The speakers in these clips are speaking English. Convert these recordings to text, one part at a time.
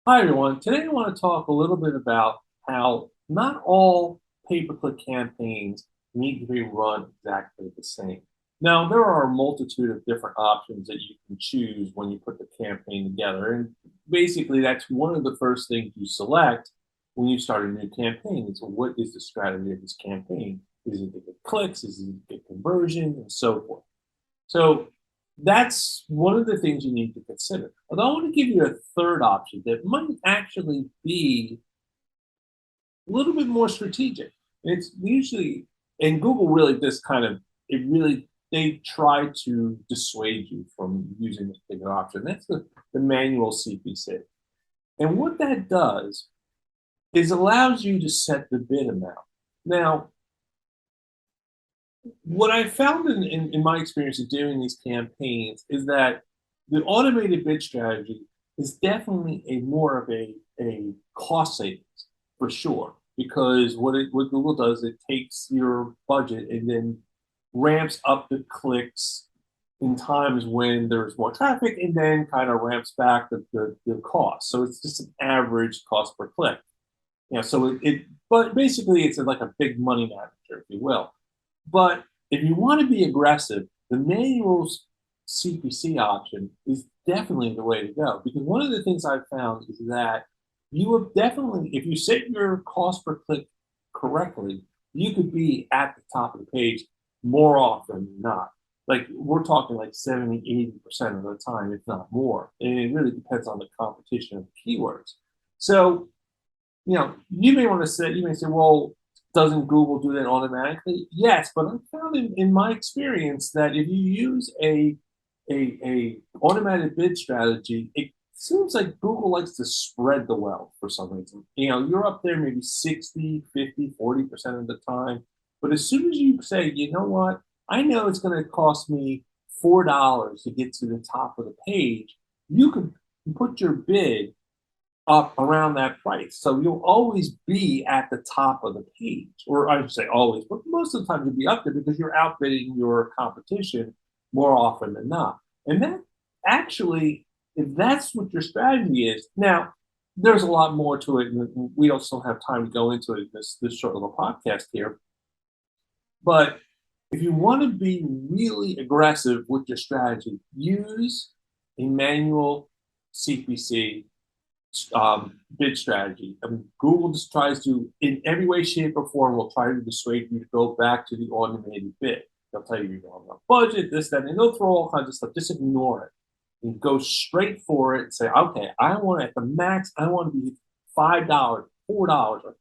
Hi, everyone. Today I want to talk a little bit about how not all pay-per-click campaigns need to be run exactly the same. Now, there are a multitude of different options that you can choose when you put the campaign together. And basically, that's one of the first things you select when you start a new campaign. So what is the strategy of this campaign? Is it to get clicks? Is it to get conversion? And so forth. So that's one of the things you need to consider. Although I want to give you a third option that might actually be a little bit more strategic. It's usually, and Google really just kind of, it really, they try to dissuade you from using this particular option. That's the manual CPC. And what that does is allows you to set the bid amount. Now, what I found in my experience of doing these campaigns is that the automated bid strategy is definitely a more of a cost savings for sure. Because what Google does, it takes your budget and then ramps up the clicks in times when there's more traffic and then kind of ramps back the cost. So it's just an average cost per click. So but basically it's like a big money manager, if you will. But if you want to be aggressive, the manual's CPC option is definitely the way to go. Because one of the things I've found is that you will definitely, if you set your cost per click correctly, you could be at the top of the page more often than not. Like we're talking like 70, 80% of the time, if not more. And it really depends on the competition of keywords. So you may want to say, you may say, well, doesn't Google do that automatically? Yes, but I found in my experience that if you use a automated bid strategy, it seems like Google likes to spread the wealth for some reason. You're up there maybe 60, 50, 40% of the time. But as soon as you say, you know what, I know it's going to cost me $4 to get to the top of the page, you could put your bid up around that price. So you'll always be at the top of the page, or I should say always, but most of the time you'll be up there because you're outbidding your competition more often than not. And that actually, if that's what your strategy is, now there's a lot more to it, and we don't still have time to go into it in this short little podcast here. But if you want to be really aggressive with your strategy, use a manual CPC bid strategy. I mean, Google just tries to, in every way, shape, or form, will try to dissuade you to go back to the automated bid. They'll tell you you're going on budget, this, that, and they'll throw all kinds of stuff. Just ignore it and go straight for it and say, okay, I want at the max, I want to be $5, $4, or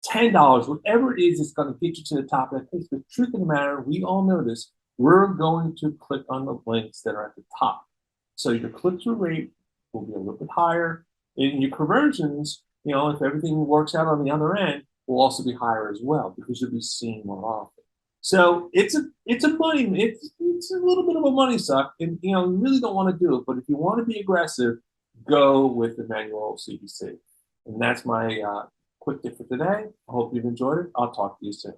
$10, whatever it is that's going to get you to the top of that page. The truth of the matter, we all know this, we're going to click on the links that are at the top. So your click-through rate will be a little bit higher. And your conversions, if everything works out on the other end, will also be higher as well because you'll be seeing more often. So it's a little bit of a money suck, and you really don't want to do it. But if you want to be aggressive, go with the manual CPC. And that's my quick tip for today. I hope you've enjoyed it. I'll talk to you soon.